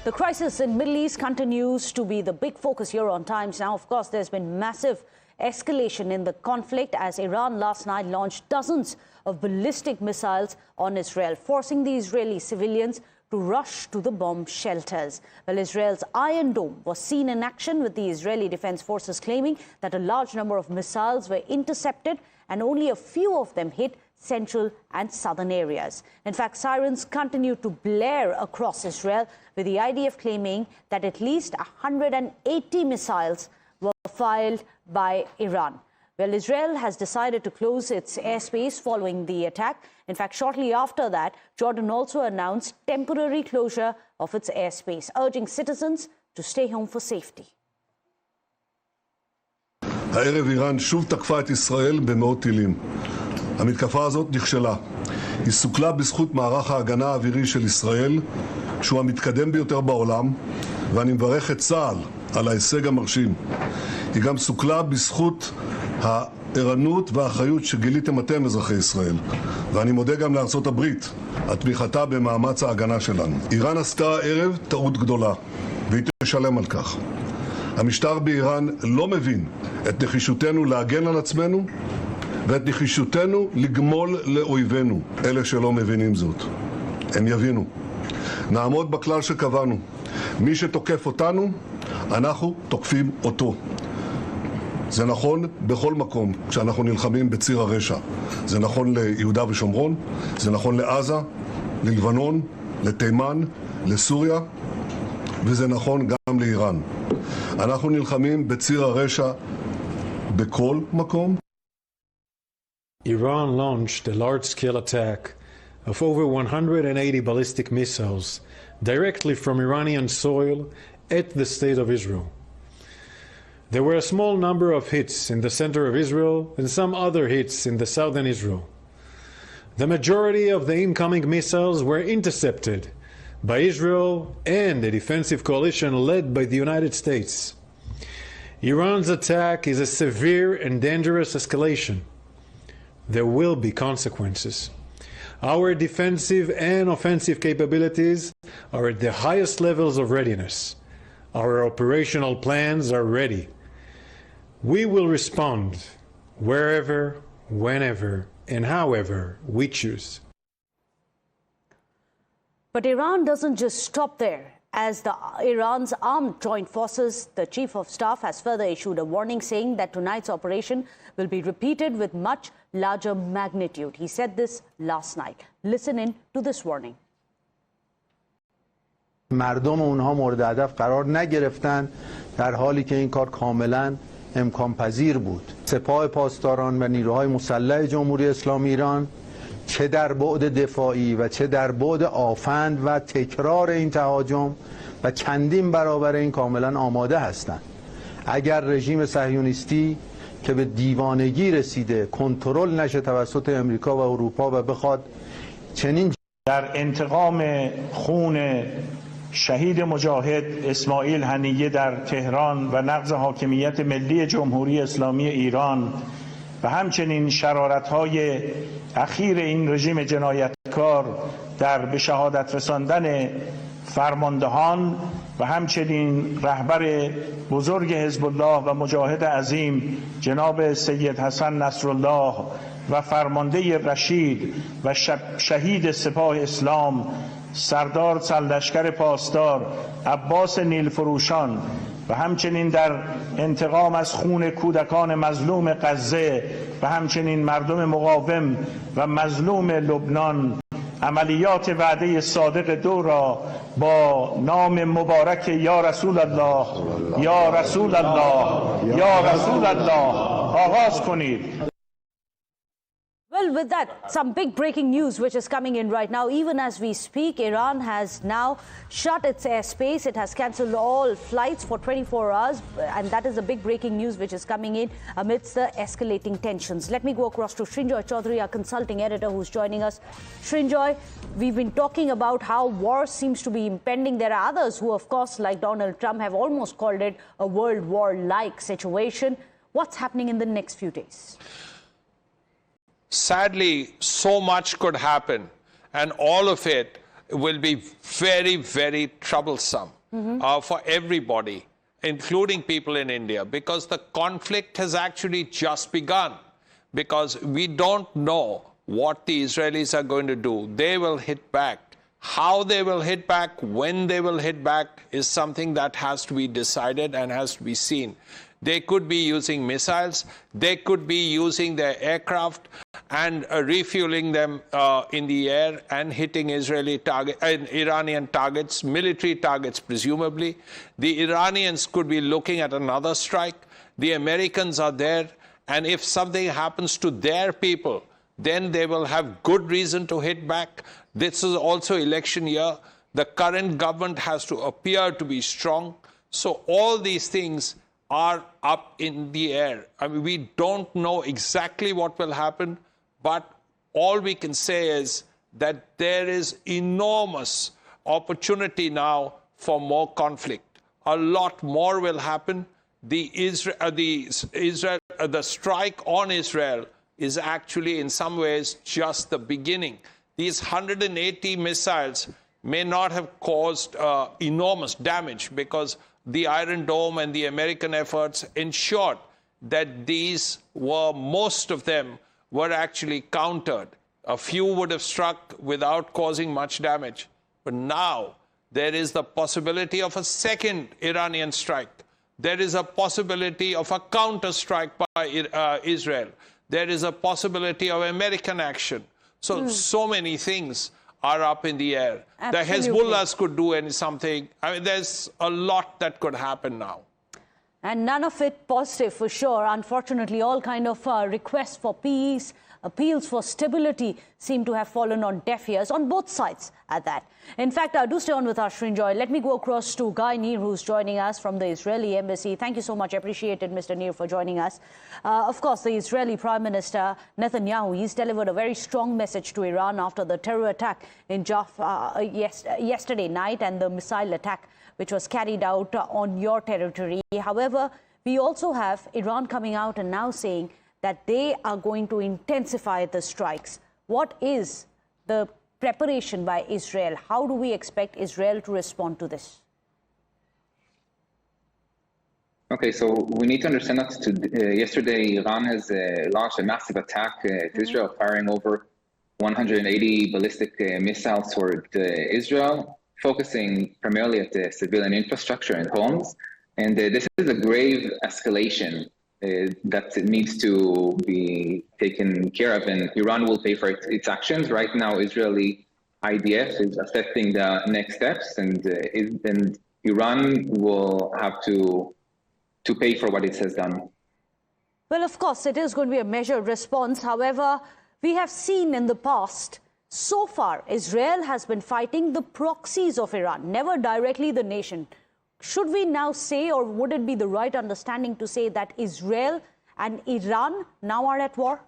The crisis in Middle East continues to be the big focus here on Times Now. Of course, there's been massive escalation in the conflict as Iran last night launched dozens of ballistic missiles on Israel, forcing the Israeli civilians to rush to the bomb shelters. Well, Israel's Iron Dome was seen in action, with the Israeli Defense Forces claiming that a large number of missiles were intercepted and only a few of them hit central and southern areas. In fact, sirens continue to blare across Israel, with the IDF claiming that at least 180 missiles were fired by Iran. Well, Israel has decided to close its airspace following the attack. In fact, shortly after that, Jordan also announced temporary closure of its airspace, urging citizens to stay home for safety. הערב איראן שוב תקפה את ישראל במאות טילים. המתקפה הזאת נכשלה. היא סוכלה בזכות מערך ההגנה האווירי של ישראל, שהוא המתקדם ביותר בעולם, ואני מברך את צה"ל על ההישג המרשים. היא גם סוכלה בזכות הערנות והאחריות שגיליתם אתם, אזרחי ישראל. ואני מודה גם לארצות הברית על תמיכתה במאמץ ההגנה שלנו. איראן עשתה הערב טעות גדולה, והיא תשלם על כך. המשטר באיראן לא מבין את נחישותנו להגן על עצמנו ואת נחישותנו לגמול לאויבינו. אלה שלא מבינים זאת, הם יבינו. נעמוד בכלל שקבענו. מי שתוקף אותנו, אנחנו תוקפים אותו. זה נכון בכל מקום כשאנחנו נלחמים בציר הרשע. זה נכון ליהודה ושומרון, זה נכון לעזה, ללבנון, לתימן, לסוריה, וזה נכון גם לאיראן. אנחנו נלחמים בציר הרשע בכל מקום. Iran launched a large-scale attack of over 180 ballistic missiles directly from Iranian soil at the state of Israel. There were a small number of hits in the center of Israel and some other hits in the southern Israel. The majority of the incoming missiles were intercepted by Israel and a defensive coalition led by the United States. Iran's attack is a severe and dangerous escalation. There will be consequences. Our defensive and offensive capabilities are at the highest levels of readiness. Our operational plans are ready. We will respond wherever, whenever, and however we choose. But Iran doesn't just stop there. As Iran's armed joint forces, the chief of staff has further issued a warning saying that tonight's operation will be repeated with much larger magnitude. He said this last night. Listen in to this warning. مردم اونها مورد هدف قرار نگرفتن در حالی که این کار کاملا امکان پذیر بود. سپاه پاسداران و نیروهای مسلح جمهوری اسلامی ایران چه در بعد دفاعی و چه در بعد آفند و تکرار این تهاجم و چندین برابر این کاملا آماده هستند. اگر رژیم صهیونیستی که به دیوانگی رسیده کنترل نشه توسط امریکا و اروپا و بخواد چنین در انتقام خون شهید مجاهد اسماعیل هنیه در تهران و نقض حاکمیت ملی جمهوری اسلامی ایران و همچنین شرارت‌های اخیر این رژیم جنایتکار در به شهادت رساندن فرماندهان و همچنین رهبر بزرگ حزب الله و مجاهد عظیم جناب سید حسن نصرالله و فرمانده رشید و شهید سپاه اسلام سردار سرلشکر پاسدار عباس نیلفروشان و همچنین در انتقام از خون کودکان مظلوم غزه و همچنین مردم مقاوم و مظلوم لبنان عملیات وعده صادق دو را با نام مبارک یا رسول الله یا رسول الله یا رسول الله آغاز کنید. Well, with that, some big breaking news which is coming in right now. Even as we speak, Iran has now shut its airspace. It has cancelled all flights for 24 hours. And that is a big breaking news which is coming in amidst the escalating tensions. Let me go across to Srinjoy Chaudhary, our consulting editor, who's joining us. Srinjoy, we've been talking about how war seems to be impending. There are others who, of course, like Donald Trump, have almost called it a World War-like situation. What's happening in the next few days? Sadly, so much could happen, and all of it will be very, very troublesome for everybody, including people in India, because the conflict has actually just begun, because we don't know what the Israelis are going to do. They will hit back. How they will hit back, when they will hit back, is something that has to be decided and has to be seen. They could be using missiles. They could be using their aircraft and refueling them in the air and hitting Iranian targets, military targets presumably. The Iranians could be looking at another strike. The Americans are there. And if something happens to their people, then they will have good reason to hit back. This is also election year. The current government has to appear to be strong. So all these things are up in the air. I mean, we don't know exactly what will happen, but all we can say is that there is enormous opportunity now for more conflict. A lot more will happen. The strike on Israel is actually in some ways just the beginning. These 180 missiles may not have caused enormous damage, because the Iron Dome and the American efforts ensured that most of them were actually countered. A few would have struck without causing much damage. But now there is the possibility of a second Iranian strike. There is a possibility of a counter-strike by Israel. There is a possibility of American action. So many things are up in the air. Absolutely. The Hezbollahs could do something. I mean, there's a lot that could happen now. And none of it positive for sure. Unfortunately, all kind of requests for peace, appeals for stability seem to have fallen on deaf ears on both sides at that. In fact, do stay on with us, Srinjoy. Let me go across to Guy Nir, who's joining us from the Israeli embassy. Thank you so much. Appreciated, Mr. Nir, for joining us. Of course, the Israeli Prime Minister Netanyahu, he's delivered a very strong message to Iran after the terror attack in Jaffa yesterday night and the missile attack which was carried out on your territory. However, we also have Iran coming out and now saying that they are going to intensify the strikes. What is the preparation by Israel? How do we expect Israel to respond to this? Okay, so we need to understand that yesterday Iran has launched a massive attack to Israel, firing over 180 ballistic missiles toward Israel, focusing primarily at the civilian infrastructure and homes. And this is a grave escalation that needs to be taken care of, and Iran will pay for its actions. Right now, Israeli IDF is assessing the next steps, and Iran will have to pay for what it has done. Well, of course, it is going to be a measured response. However, we have seen in the past, so far, Israel has been fighting the proxies of Iran, never directly the nation. Should we now say, or would it be the right understanding to say that Israel and Iran now are at war?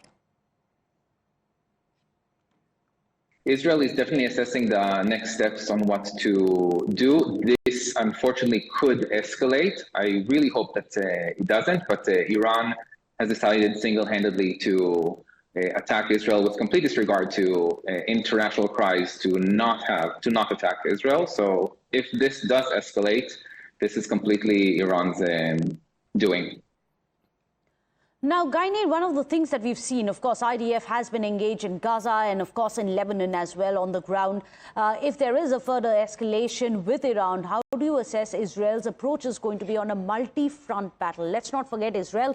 Israel is definitely assessing the next steps on what to do. This, unfortunately, could escalate. I really hope that it doesn't, but Iran has decided single-handedly to attack Israel with complete disregard to international cries to not attack Israel. So if this does escalate, this is completely Iran's doing. Now, Gainer, one of the things that we've seen, of course, IDF has been engaged in Gaza and, of course, in Lebanon as well on the ground. If there is a further escalation with Iran, how do you assess Israel's approach is going to be on a multi-front battle? Let's not forget Israel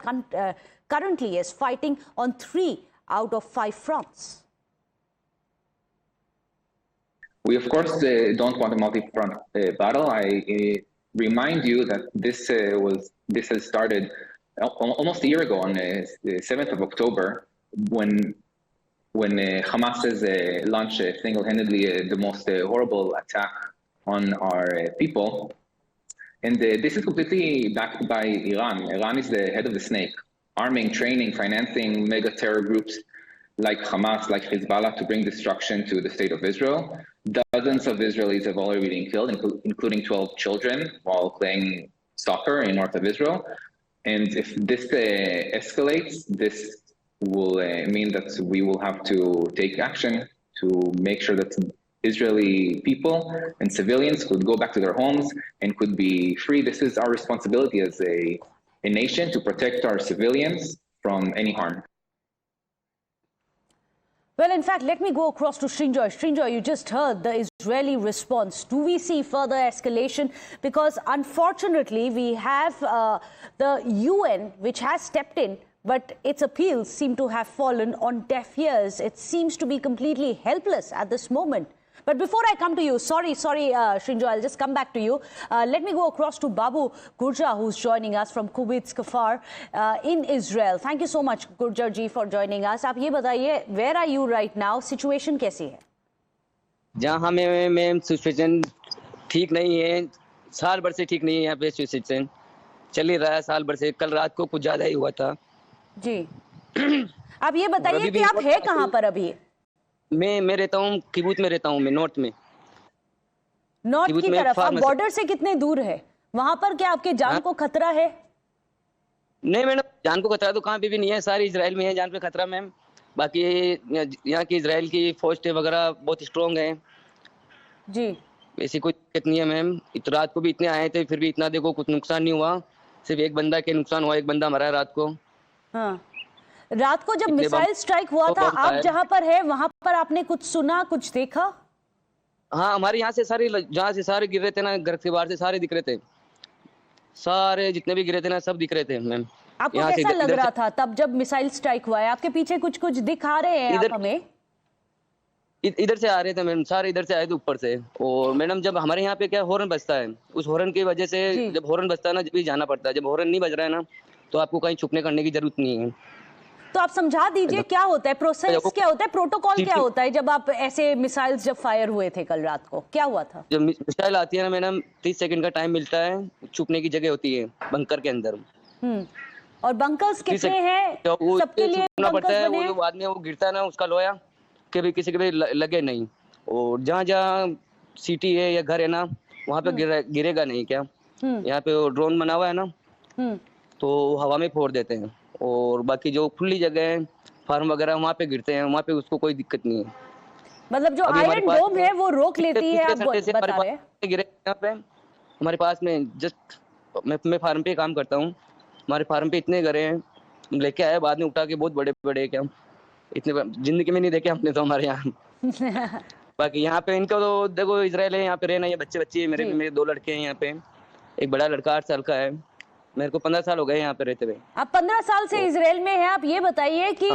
currently is fighting on 3 out of 5 fronts. We, of course, don't want a multi-front battle. I remind you that this has started almost a year ago, on the 7th of October, when Hamas has launched single-handedly the most horrible attack on our people. And this is completely backed by Iran. Iran is the head of the snake, arming, training, financing mega terror groups like Hamas, like Hezbollah, to bring destruction to the state of Israel. Dozens of Israelis have already been killed, including 12 children, while playing soccer in north of Israel. And if this escalates, this will mean that we will have to take action to make sure that Israeli people and civilians could go back to their homes and could be free. This is our responsibility as a nation to protect our civilians from any harm. Well, in fact, let me go across to Srinjoy. Srinjoy, you just heard the Israeli response. Do we see further escalation? Because unfortunately, we have the UN, which has stepped in, but its appeals seem to have fallen on deaf ears. It seems to be completely helpless at this moment. But before I come to you, sorry, Srinjoy, I'll just come back to you. Let me go across to Babu Gurjar, who's joining us from Kuwait's Kafar in Israel. Thank you so much, Gurjar ji, for joining us. आप ये बताइए, where are you right now? Situation कैसी है? जहाँ ma'am situation ठीक नहीं है, साल भर से ठीक नहीं है यहाँ पे सिचुएशन चल ही रहा है साल भर से। कल रात को कुछ ज्यादा ही हुआ था जी। आप ये बताइए कि आप है कहाँ पर अभी? मैं रहता हूँ किबूत में रहता हूँ, मैं नॉर्थ में। नॉर्थ की तरफ आप बॉर्डर से कितने दूर है? वहां पर क्या आपके जान को खतरा है? नहीं मैडम, जान को खतरा तो कहाँ पे भी नहीं है, सारी इजराइल में है जान पे खतरा मैम। बाकी यहाँ की इजराइल की फौज वगैरह बहुत स्ट्रॉन्ग है जी। ऐसी कोई दिक्कत नहीं है मैम। रात को भी इतने आए थे फिर भी इतना देखो कुछ नुकसान नहीं हुआ, सिर्फ एक बंदा के नुकसान हुआ, एक बंदा मरा है रात को। हाँ, रात को जब मिसाइल स्ट्राइक हुआ था, आप जहां पर है वहां पर आपने कुछ सुना, कुछ देखा? हाँ, हमारे यहाँ से सारे, जहाँ से सारे गिर रहे थे ना, घर के बाहर से सारे दिख रहे थे, सारे जितने भी गिरे थे ना सब दिख रहे थे मैम। आपको कैसा लग रहा था तब जब मिसाइल स्ट्राइक हुआ है? आपके पीछे कुछ कुछ दिखा रहे हैं आप हमें? इधर से आ रहे थे मैडम, सारे इधर से आए थे ऊपर से। और मैडम जब हमारे यहाँ पे क्या हॉर्न बजता है, उस हॉर्न की वजह से जब हॉर्न बजता है ना जब भी जाना पड़ता है, जब हॉर्न नहीं बज रहा है ना तो आपको कहीं छुपने करने की जरूरत नहीं है। तो आप समझा दीजिए क्या होता है, प्रोसेस क्या होता है, प्रोटोकॉल क्या होता है जब आप ऐसे मिसाइल्स जब फायर हुए थे कल रात को, क्या हुआ था? जब मिसाइल आती है ना मैडम 30 सेकंड का टाइम मिलता है, छुपने की जगह होती है बंकर के अंदर। और बंकर्स कितने हैं? सबके लिए पड़ता है, वो जो आदमी वो गिरता है ना उसका लोया कभी किसी के भी लगे नहीं। और जहाँ जहाँ सिटी है या घर है ना वहाँ पे गिरेगा नहीं क्या। यहाँ पे ड्रोन बना हुआ है ना तो हवा में फोड़ देते हैं, और बाकी जो खुली जगह है फार्म वगैरह वहाँ पे गिरते हैं, वहाँ पे उसको कोई दिक्कत नहीं है। मतलब जो आयरन डोम है वो रोक लेती है, आप बता रहे हैं? गिरे यहाँ पे हमारे पास में जस्ट मैं फार्म पे काम करता हूँ, हमारे फार्म पे इतने गिरे हैं, लेके आए बाद में उठा के, बहुत बड़े बड़े क्या इतने जिंदगी में नहीं देखे हमने तो हमारे यहाँ। बाकी यहाँ पे इनको तो देखो इजराइल है, यहाँ पे रहना, ये बच्चे मेरे 2 लड़के हैं यहाँ पे, एक बड़ा लड़का 8 साल का है, मेरे को 15 साल हो गए यहाँ पे रहते हुए। आप 15 साल से इजराइल में हैं। आप ये बताइए कि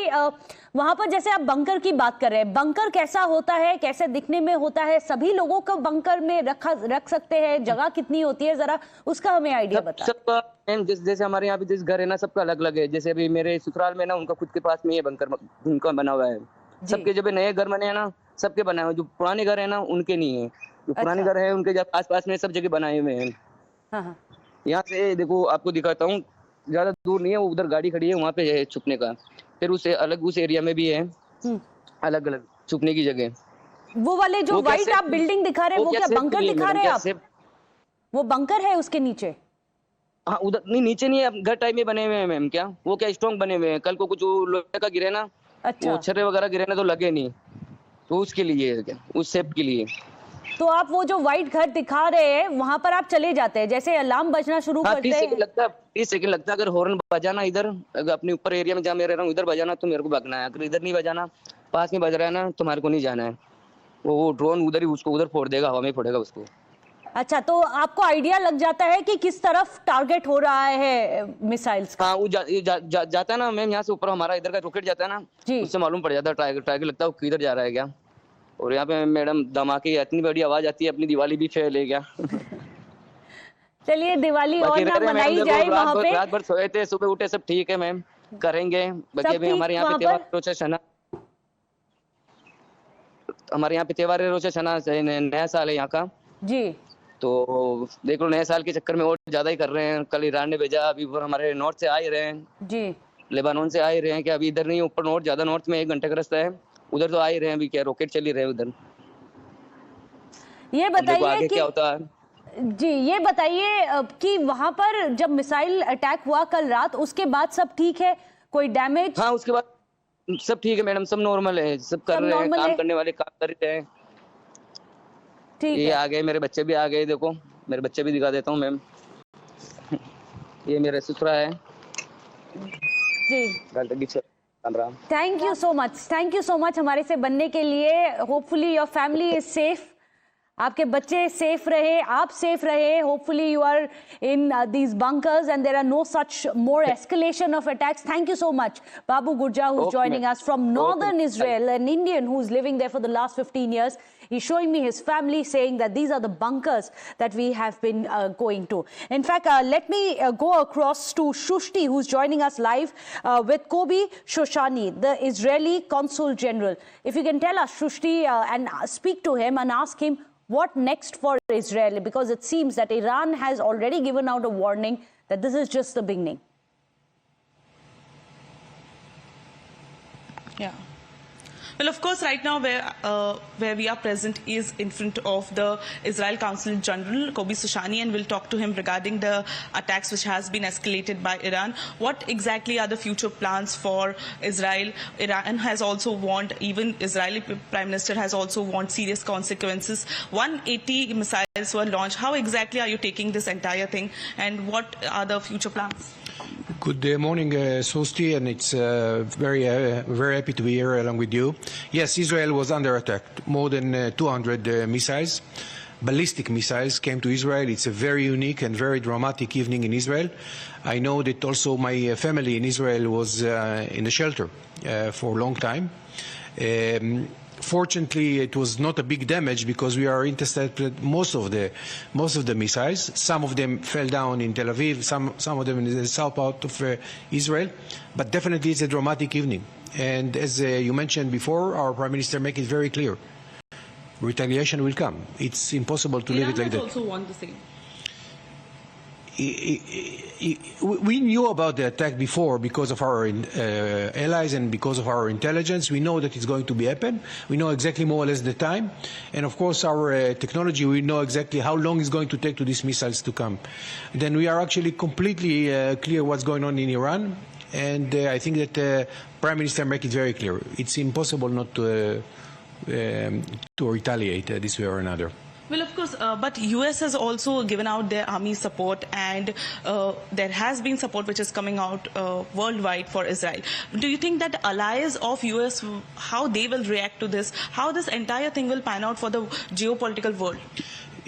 वहां पर जैसे आप बंकर की बात कर रहे हैं, बंकर कैसा होता है, कैसे दिखने में होता है? सभी लोगों को बंकर में रख सकते हैं? जगह कितनी होती है, जरा उसका हमें आइडिया बताइए। सबका जैसे हमारे यहाँ पे जिस घर है ना सबका अलग अलग है। जैसे अभी मेरे ससुराल में ना उनका खुद के पास में ये बंकर उनका बना हुआ है। सबके जब नए घर बने हैं ना सबके बनाए हुए, जो पुराने घर है ना उनके नहीं है, जो पुराने घर है उनके जब आस पास में सब जगह बनाए हुए हैं। यहाँ से देखो आपको दिखाता हूँ, ज्यादा दूर नहीं है, वो उधर गाड़ी खड़ी है वहाँ पे है छुपने का। फिर उसे अलग उस एरिया में भी है अलग अलग छुपने की जगह। वो वाले जो व्हाइट आप बिल्डिंग दिखा रहे हैं वो क्या बंकर दिखा रहे हैं आप? वो बंकर है उसके नीचे? हाँ उधर नहीं, नीचे नहीं है, घर टाइप में बने हुए हैं मैम। क्या वो क्या स्ट्रॉन्ग बने हुए हैं, कल को कुछ लोहे का गिरे ना, वो छर्रे वगैरह गिरे ना तो लगे नहीं, तो उसके लिए क्या, उस सेफ के लिए। तो आप वो जो व्हाइट घर दिखा रहे हैं वहां पर आप चले जाते हैं, जैसे अलार्म बजना शुरू करते हैं? 30 सेकंड लगता है। अगर हॉर्न बजाना इधर, अगर अपने ऊपर एरिया में जहाँ मैं रह रहा हूँ इधर बजाना तो मेरे को भागना है, अगर इधर नहीं बजाना पास में बज रहा है ना तो हमारे को नहीं जाना है। वो ड्रोन उधर ही उसको उधर फोड़ देगा, हवा में फोड़ेगा उसको। अच्छा, तो आपको आइडिया लग जाता है कि किस तरफ टारगेट हो रहा है मिसाइल्स? हाँ वो जाता है ना मैम, यहाँ से ऊपर हमारा इधर का रॉकेट जाता है ना, उससे मालूम पड़ जाता है टारगेट लगता है वो किधर जा रहा है क्या। और यहाँ पे मैडम धमाके इतनी बड़ी आवाज आती है, अपनी दिवाली भी फेल है क्या। चलिए दिवाली और ना मनाई जाए वहाँ पे। रात भर सोए थे, सुबह उठे, सब ठीक है मैम, करेंगे। बाकी अभी हमारे यहाँ पे त्योहार रोज़ शना, हमारे यहाँ पे त्योहार है रोज़ शना, नया साल है यहाँ का जी। तो देख लो नए साल के चक्कर में और ज्यादा ही कर रहे हैं। कल ईरान ने भेजा, अभी हमारे नॉर्थ से आ ही रहे हैं जी, लेबानोन से आ ही रहे हैं, कि अभी इधर नहीं, ऊपर नॉर्थ, ज्यादा नॉर्थ में 1 घंटे का रास्ता है, उधर तो आ ही रहे हैं। अभी क्या रॉकेट चल ही रहे हैं उधर। ये बताइए कि क्या होता है जी, ये बताइए कि वहां पर जब मिसाइल अटैक हुआ कल रात, उसके बाद सब ठीक है, कोई डैमेज? हाँ उसके बाद सब ठीक है मैडम, सब नॉर्मल है, सब कर रहे हैं, काम करने वाले काम कर रहे हैं। ठीक ये है। आ गए, मेरे बच्चे भी आ गए, देखो मेरे बच्चे भी दिखा देता हूँ मैम। ये मेरा ससुरा है जी, camera. Thank you so much हमारे से बनने के लिए। Hopefully your family is safe, आपके बच्चे सेफ रहे, आप सेफ रहे। Hopefully you are in these bunkers and there are no such more escalation of attacks. Thank you so much. Babu Gurja, who's joining us from northern Israel, an Indian who's living there for the last 15 years. He's showing me his family, saying that these are the bunkers that we have been going to. In fact, let me go across to Shushti, who's joining us live with Kobi Shoshani, the Israeli Consul General. If you can tell us, Shushti, and speak to him and ask him what next for Israel, because it seems that Iran has already given out a warning that this is just the beginning. Yeah. Well, of course, right now where we are present is in front of the Israel Consul General, Kobi Shoshani, and we'll talk to him regarding the attacks which has been escalated by Iran. What exactly are the future plans for Israel? Iran has also warned, even Israeli Prime Minister has also warned serious consequences. 180 missiles were launched. How exactly are you taking this entire thing, and what are the future plans? Good morning, Sosti, and it's very happy to be here along with you. Yes, Israel was under attack. More than 200 missiles, ballistic missiles, came to Israel. It's a very unique and very dramatic evening in Israel. I know that also my family in Israel was in a shelter for a long time. Fortunately, it was not a big damage because we are intercepted most of the missiles. Some of them fell down in Tel Aviv, some of them in the south part of Israel. But definitely, it's a dramatic evening. And as you mentioned before, our Prime Minister made it very clear: retaliation will come. It's impossible to leave it like that. Iran has also warned the same. We knew about the attack before because of our allies and because of our intelligence. We know that it's going to be happen. We know exactly more or less the time. And of course, our technology, we know exactly how long it's going to take to these missiles to come. Then we are actually completely clear what's going on in Iran. And I think that Prime Minister made it very clear. It's impossible not to retaliate this way or another. Well, of course, but US has also given out their army support, and there has been support which is coming out worldwide for Israel. Do you think that allies of US, how they will react to this, how this entire thing will pan out for the geopolitical world?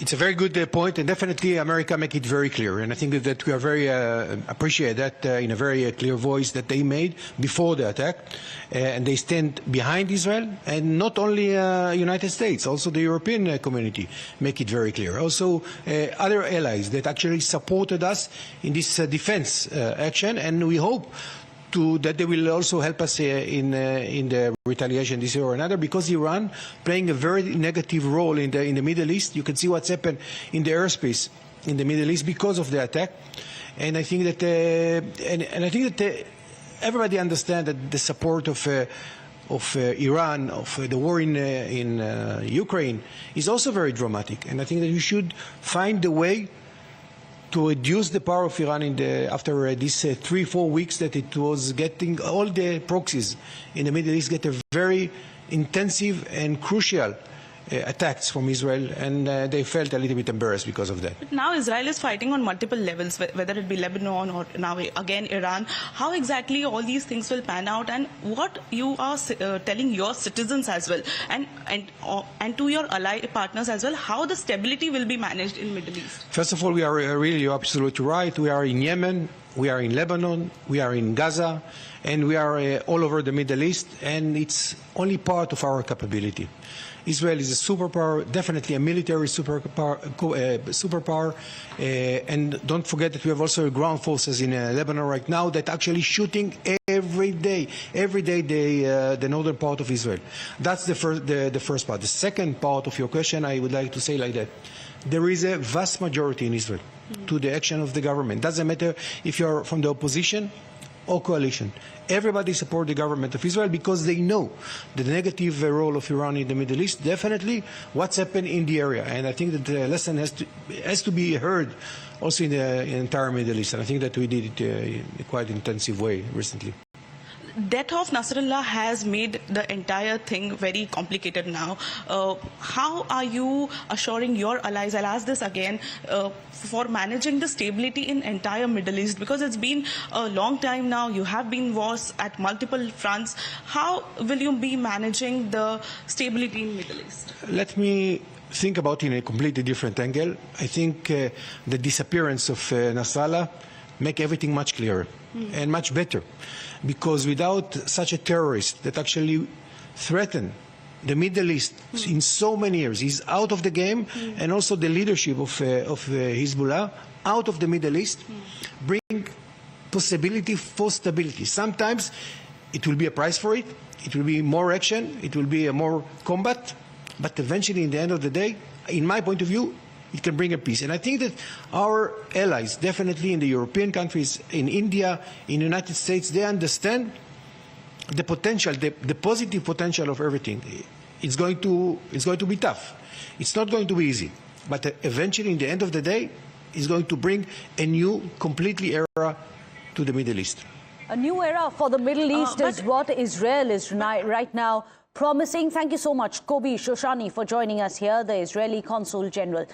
It's a very good point, and definitely America make it very clear. And I think that we are very appreciate that in a very clear voice that they made before the attack, and they stand behind Israel. And not only United States, also the European community make it very clear. Also other allies that actually supported us in this defense action, and we hope that they will also help us in the retaliation this year or another, because Iran playing a very negative role in the Middle East. You can see what's happened in the airspace in the Middle East because of the attack, and I think that everybody understands that the support of Iran, of the war in Ukraine, is also very dramatic, and I think that we should find the way to reduce the power of Iran after these 3-4 weeks that it was getting. All the proxies in the Middle East get a very intensive and crucial attacks from Israel, and they felt a little bit embarrassed because of that. But now Israel is fighting on multiple levels, whether it be Lebanon or now again Iran. How exactly all these things will pan out, and what you are telling your citizens as well, and to your ally partners as well, how the stability will be managed in Middle East? First of all, we are really, you're absolutely right. We are in Yemen, we are in Lebanon, we are in Gaza, and we are all over the Middle East, and it's only part of our capability. Israel is a superpower, definitely a military superpower, and don't forget that we have also ground forces in Lebanon right now that actually shooting every day the northern part of Israel. That's the first part. The second part of your question, I would like to say like that: there is a vast majority in Israel to the action of the government. Doesn't matter if you're from the opposition or coalition. Everybody support the government of Israel because they know the negative role of Iran in the Middle East, definitely what's happened in the area. And I think that the lesson has to be heard also in the entire Middle East. And I think that we did it in a quite intensive way recently. death of Nasrallah has made the entire thing very complicated now. How are you assuring your allies, I'll ask this again, for managing the stability in entire Middle East? Because it's been a long time now. You have been wars at multiple fronts. How will you be managing the stability in Middle East? Let me think about it in a completely different angle. I think the disappearance of Nasrallah make everything much clearer and much better, because without such a terrorist that actually threatened the Middle East in so many years, he's out of the game, and also the leadership of Hezbollah out of the Middle East, bring possibility for stability. Sometimes it will be a price for it, it will be more action, it will be a more combat, but eventually, in the end of the day, in my point of view, it can bring a peace. And I think that our allies, definitely in the European countries, in India, in the United States, they understand the potential, the positive potential of everything. It's going to be tough. It's not going to be easy. But eventually, in the end of the day, it's going to bring a new, completely era to the Middle East. A new era for the Middle East is what Israel is right now promising. Thank you so much, Kobi Shoshani, for joining us here, the Israeli Consul General.